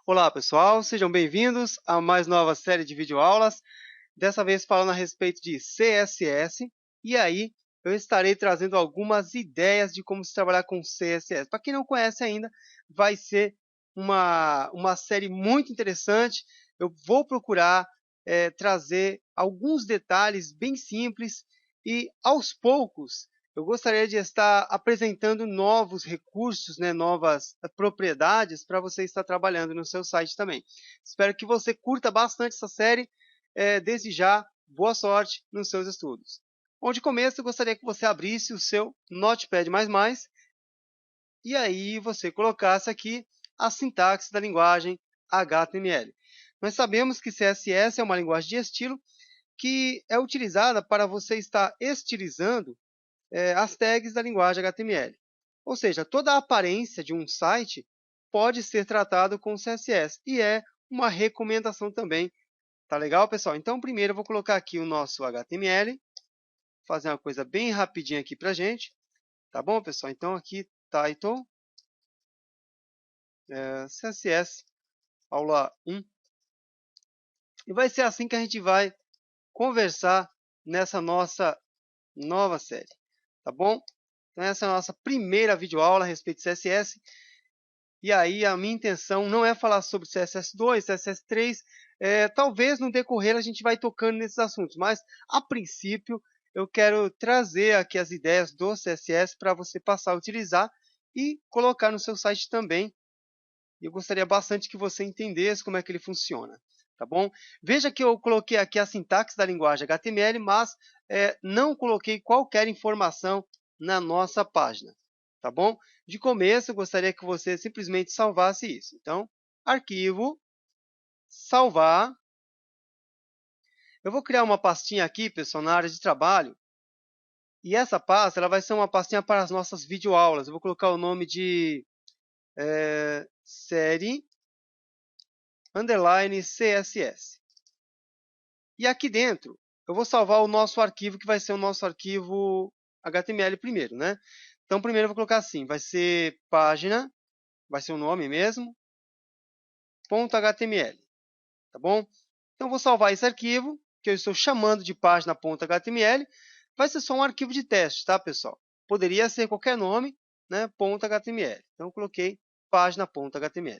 Olá pessoal, sejam bem-vindos a mais nova série de videoaulas, dessa vez falando a respeito de CSS, e aí eu estarei trazendo algumas ideias de como se trabalhar com CSS. Para quem não conhece ainda, vai ser uma série muito interessante. Eu vou procurar trazer alguns detalhes bem simples e aos poucos eu gostaria de estar apresentando novos recursos, novas propriedades para você estar trabalhando no seu site também. Espero que você curta bastante essa série. Desde já, boa sorte nos seus estudos. Bom, de começo, eu gostaria que você abrisse o seu Notepad++, e aí você colocasse aqui a sintaxe da linguagem HTML. Nós sabemos que CSS é uma linguagem de estilo que é utilizada para você estar estilizando as tags da linguagem HTML. Ou seja, toda a aparência de um site pode ser tratado com CSS e é uma recomendação também. Tá legal, pessoal? Então, primeiro eu vou colocar aqui o nosso HTML, fazer uma coisa bem rapidinha aqui para a gente. Tá bom, pessoal? Então, aqui, title, CSS, aula 1. E vai ser assim que a gente vai conversar nessa nossa nova série. Tá bom? Então, essa é a nossa primeira videoaula a respeito de CSS. E aí, a minha intenção não é falar sobre CSS2, CSS3. Talvez no decorrer a gente vai tocando nesses assuntos, mas a princípio eu quero trazer aqui as ideias do CSS para você passar a utilizar e colocar no seu site também. Eu gostaria bastante que você entendesse como é que ele funciona. Tá bom? Veja que eu coloquei aqui a sintaxe da linguagem HTML, mas não coloquei qualquer informação na nossa página. Tá bom? De começo, eu gostaria que você simplesmente salvasse isso. Então, arquivo, salvar. Eu vou criar uma pastinha aqui, pessoal, na área de trabalho. E essa pasta ela vai ser uma pastinha para as nossas videoaulas. Eu vou colocar o nome de série underline CSS. E aqui dentro, eu vou salvar o nosso arquivo, que vai ser o nosso arquivo HTML primeiro, né? Então, primeiro eu vou colocar assim, vai ser página, vai ser o nome mesmo, .html, tá bom? Então, eu vou salvar esse arquivo, que eu estou chamando de página.html, vai ser só um arquivo de teste, tá, pessoal? Poderia ser qualquer nome, né, .html. Então, eu coloquei página.html.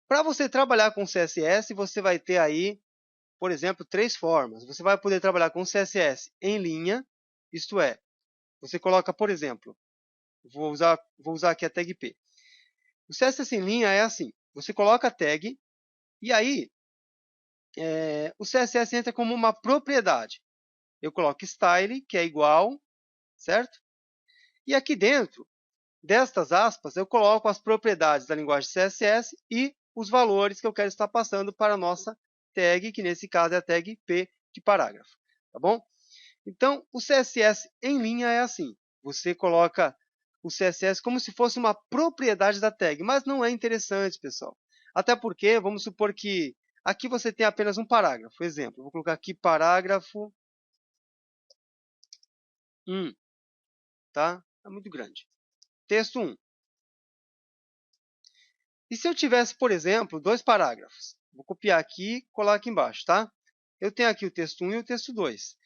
Para você trabalhar com CSS, você vai ter aí, por exemplo, 3 formas. Você vai poder trabalhar com CSS em linha, isto é, você coloca, por exemplo, vou usar aqui a tag P. O CSS em linha é assim, você coloca a tag, e aí o CSS entra como uma propriedade. Eu coloco style, que é igual, certo? E aqui dentro destas aspas, eu coloco as propriedades da linguagem CSS e os valores que eu quero estar passando para a nossa tag, que nesse caso é a tag P de parágrafo. Tá bom? Então, o CSS em linha é assim. Você coloca o CSS como se fosse uma propriedade da tag, mas não é interessante, pessoal. Até porque, vamos supor que aqui você tem apenas um parágrafo. Exemplo, vou colocar aqui parágrafo 1, tá? É muito grande. Texto 1. E se eu tivesse, por exemplo, 2 parágrafos? Vou copiar aqui e colar aqui embaixo, tá? Eu tenho aqui o texto 1 e o texto 2.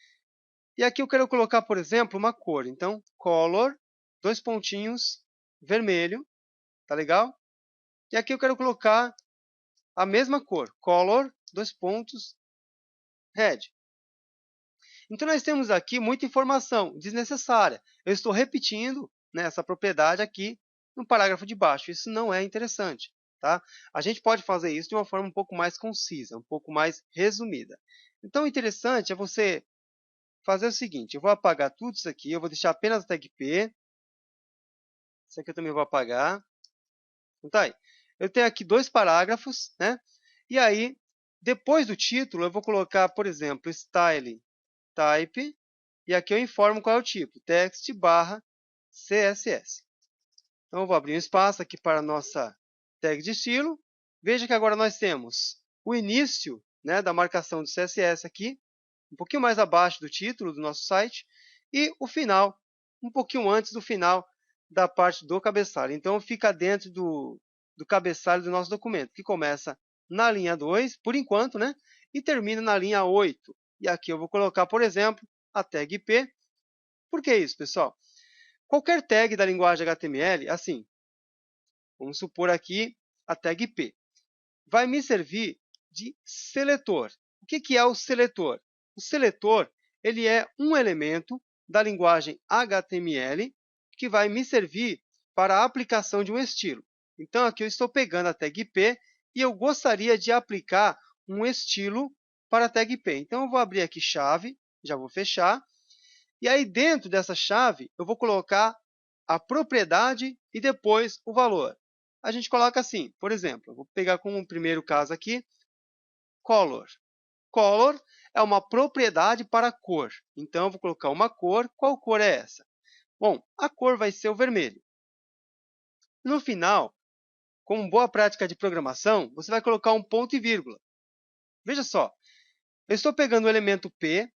E aqui eu quero colocar, por exemplo, uma cor. Então, color, 2 pontinhos, vermelho, tá legal? E aqui eu quero colocar a mesma cor, color, 2 pontos, red. Então, nós temos aqui muita informação desnecessária. Eu estou repetindo, né, essa propriedade aqui no parágrafo de baixo. Isso não é interessante. Tá? A gente pode fazer isso de uma forma um pouco mais concisa, um pouco mais resumida. Então, o interessante é você fazer o seguinte. Eu vou apagar tudo isso aqui. Eu vou deixar apenas a tag P. Isso aqui eu também vou apagar. Então, tá aí. Eu tenho aqui 2 parágrafos, né? E aí, depois do título, eu vou colocar, por exemplo, style type, e aqui eu informo qual é o tipo, text barra CSS. Então, eu vou abrir um espaço aqui para a nossa tag de estilo. Veja que agora nós temos o início, né, da marcação do CSS aqui, um pouquinho mais abaixo do título do nosso site, e o final, um pouquinho antes do final da parte do cabeçalho. Então, fica dentro do do cabeçalho do nosso documento, que começa na linha 2, por enquanto, né? E termina na linha 8. E aqui eu vou colocar, por exemplo, a tag P. Por que isso, pessoal? Qualquer tag da linguagem HTML, assim, vamos supor aqui a tag P, vai me servir de seletor. O que é o seletor? O seletor ele é um elemento da linguagem HTML que vai me servir para a aplicação de um estilo. Então, aqui eu estou pegando a tag P e eu gostaria de aplicar um estilo para a tag P. Então, eu vou abrir aqui chave, já vou fechar. E aí, dentro dessa chave, eu vou colocar a propriedade e depois o valor. A gente coloca assim, por exemplo, eu vou pegar como primeiro caso aqui, color. Color é uma propriedade para cor. Então, eu vou colocar uma cor. Qual cor é essa? Bom, a cor vai ser o vermelho. No final, como boa prática de programação, você vai colocar um ponto e vírgula. Veja só, eu estou pegando o elemento P,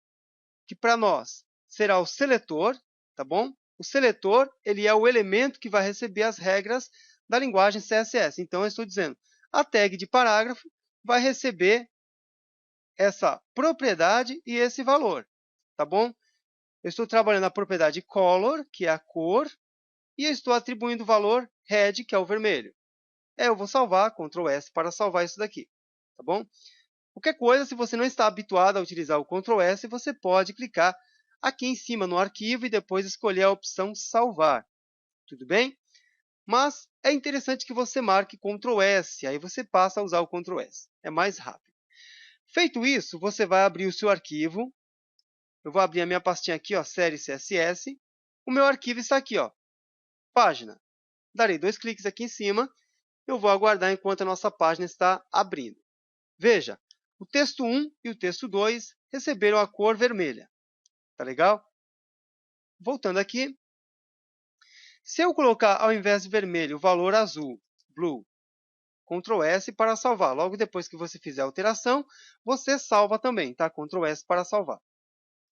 que para nós será o seletor, tá bom? O seletor ele é o elemento que vai receber as regras da linguagem CSS. Então, eu estou dizendo, a tag de parágrafo vai receber essa propriedade e esse valor, tá bom? Eu estou trabalhando a propriedade color, que é a cor, e eu estou atribuindo o valor red, que é o vermelho. Eu vou salvar, Ctrl S para salvar isso daqui, tá bom? Qualquer coisa, se você não está habituado a utilizar o Ctrl S, você pode clicar aqui em cima no arquivo e depois escolher a opção salvar, tudo bem? Mas é interessante que você marque Ctrl S, aí você passa a usar o Ctrl S, é mais rápido. Feito isso, você vai abrir o seu arquivo. Eu vou abrir a minha pastinha aqui, ó, série CSS. O meu arquivo está aqui, ó, página. Darei 2 cliques aqui em cima. Eu vou aguardar enquanto a nossa página está abrindo. Veja, o texto 1 e o texto 2 receberam a cor vermelha. Tá legal? Voltando aqui. Se eu colocar, ao invés de vermelho, o valor azul, blue, Ctrl S para salvar. Logo depois que você fizer a alteração, você salva também, tá? Ctrl S para salvar.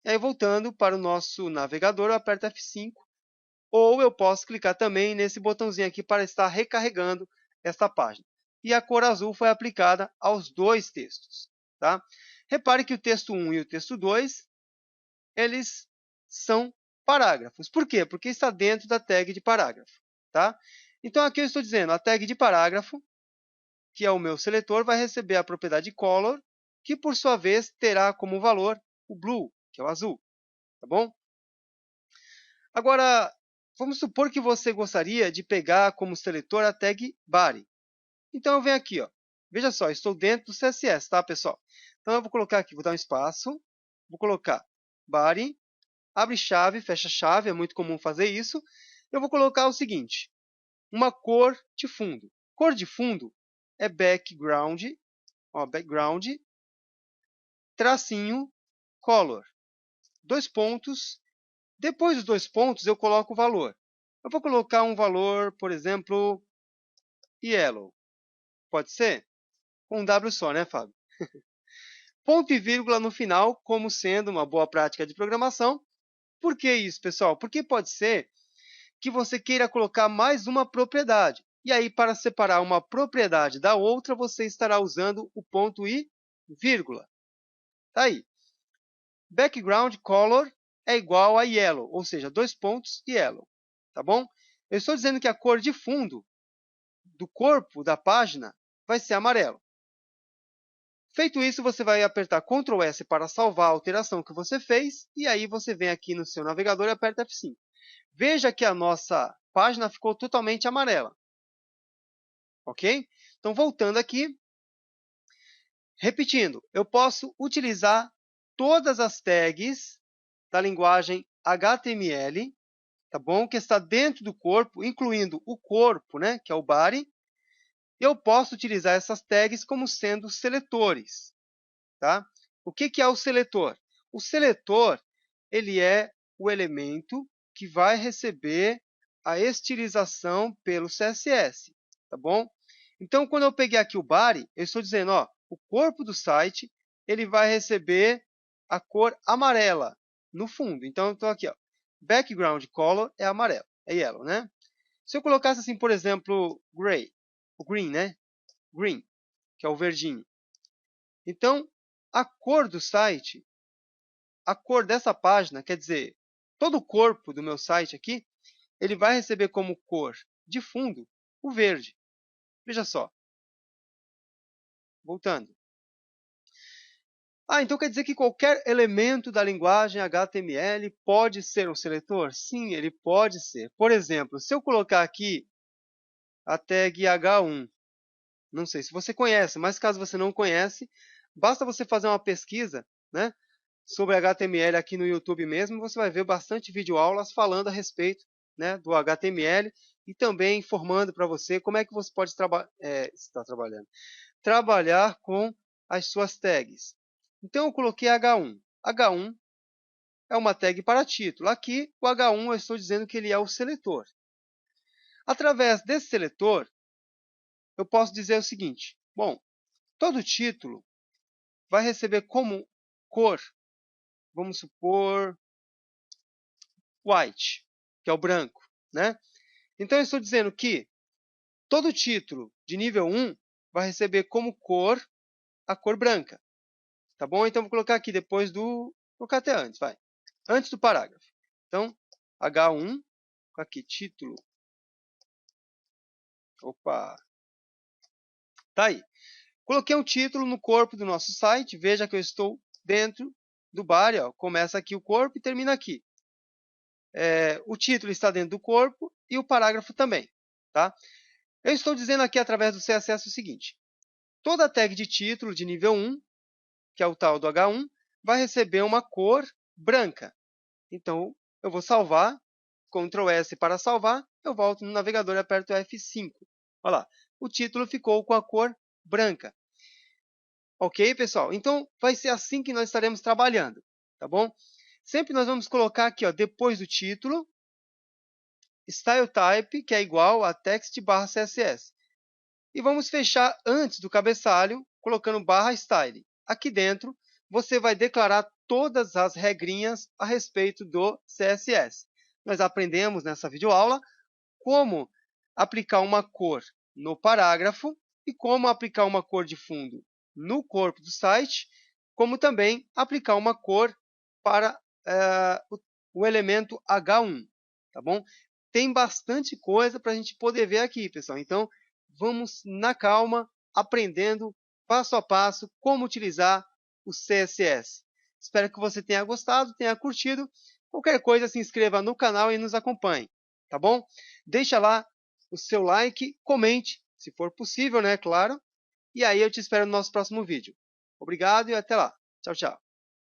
E aí, voltando para o nosso navegador, eu aperto F5. Ou eu posso clicar também nesse botãozinho aqui para estar recarregando esta página. E a cor azul foi aplicada aos dois textos, tá? Repare que o texto 1 e o texto 2, eles são parágrafos. Por quê? Porque está dentro da tag de parágrafo, tá? Então, aqui eu estou dizendo, a tag de parágrafo, que é o meu seletor, vai receber a propriedade color, que por sua vez terá como valor o blue, que é o azul, tá bom? Agora, vamos supor que você gostaria de pegar como seletor a tag body. Então, eu venho aqui, ó. Veja só, estou dentro do CSS, tá, pessoal? Então, eu vou colocar aqui, vou dar um espaço, vou colocar body, abre chave, fecha chave, é muito comum fazer isso. Eu vou colocar o seguinte, uma cor de fundo. Cor de fundo é background, ó, background, tracinho, color. 2 pontos. Depois dos 2 pontos, eu coloco o valor. Eu vou colocar um valor, por exemplo, yellow. Pode ser? Com um W só, né, Fábio? Ponto e vírgula no final, como sendo uma boa prática de programação. Por que isso, pessoal? Porque pode ser que você queira colocar mais uma propriedade. E aí, para separar uma propriedade da outra, você estará usando o ponto e vírgula. Tá aí. Background color é igual a yellow, ou seja, 2 pontos e yellow. Tá bom? Eu estou dizendo que a cor de fundo do corpo da página vai ser amarelo. Feito isso, você vai apertar Ctrl S para salvar a alteração que você fez, e aí você vem aqui no seu navegador e aperta F5. Veja que a nossa página ficou totalmente amarela. Ok? Então, voltando aqui, repetindo, eu posso utilizar todas as tags da linguagem HTML, tá bom? Que está dentro do corpo, incluindo o corpo, né? Que é o body. Eu posso utilizar essas tags como sendo seletores, tá? O que é o seletor? O seletor, ele é o elemento que vai receber a estilização pelo CSS, tá bom? Então, quando eu peguei aqui o body, eu estou dizendo, ó, o corpo do site, ele vai receber a cor amarela no fundo. Então, eu estou aqui, ó, background color é amarelo, é yellow, né? Se eu colocasse assim, por exemplo, gray, o green, né? Green, que é o verdinho. Então, a cor do site, a cor dessa página, quer dizer, todo o corpo do meu site aqui, ele vai receber como cor de fundo o verde. Veja só. Voltando. Então quer dizer que qualquer elemento da linguagem HTML pode ser um seletor? Sim, ele pode ser. Por exemplo, se eu colocar aqui a tag H1, não sei se você conhece, mas caso você não conhece, basta você fazer uma pesquisa, né, sobre HTML aqui no YouTube mesmo, você vai ver bastante videoaulas falando a respeito, né, do HTML e também informando para você como é que você pode trabalhar com as suas tags. Então eu coloquei H1. H1 é uma tag para título. Aqui o H1 eu estou dizendo que ele é o seletor. Através desse seletor, eu posso dizer o seguinte: bom, todo título vai receber como cor, vamos supor, white, que é o branco, né? Então eu estou dizendo que todo título de nível 1 vai receber como cor a cor branca. Tá bom? Então vou colocar aqui depois do... Vou colocar até antes, vai. Antes do parágrafo. Então, H1, aqui, título. Opa! Tá aí. Coloquei um título no corpo do nosso site. Veja que eu estou dentro do body. Ó. Começa aqui o corpo e termina aqui. O título está dentro do corpo e o parágrafo também. Tá? Eu estou dizendo aqui através do CSS o seguinte. Toda tag de título de nível 1, que é o tal do H1, vai receber uma cor branca. Então, eu vou salvar, Ctrl S para salvar, eu volto no navegador e aperto F5. Olha lá, o título ficou com a cor branca. Ok, pessoal? Então, vai ser assim que nós estaremos trabalhando, tá bom? Sempre nós vamos colocar aqui, ó, depois do título, style type, que é igual a text/css. E vamos fechar antes do cabeçalho, colocando /style. Aqui dentro, você vai declarar todas as regrinhas a respeito do CSS. Nós aprendemos nessa videoaula como aplicar uma cor no parágrafo e como aplicar uma cor de fundo no corpo do site, como também aplicar uma cor para o elemento H1, tá bom? Tem bastante coisa para a gente poder ver aqui, pessoal. Então, vamos na calma, aprendendo passo a passo como utilizar o CSS. Espero que você tenha gostado, tenha curtido. Qualquer coisa, se inscreva no canal e nos acompanhe, tá bom? Deixa lá o seu like, comente, se for possível, né, claro. E aí eu te espero no nosso próximo vídeo. Obrigado e até lá. Tchau, tchau.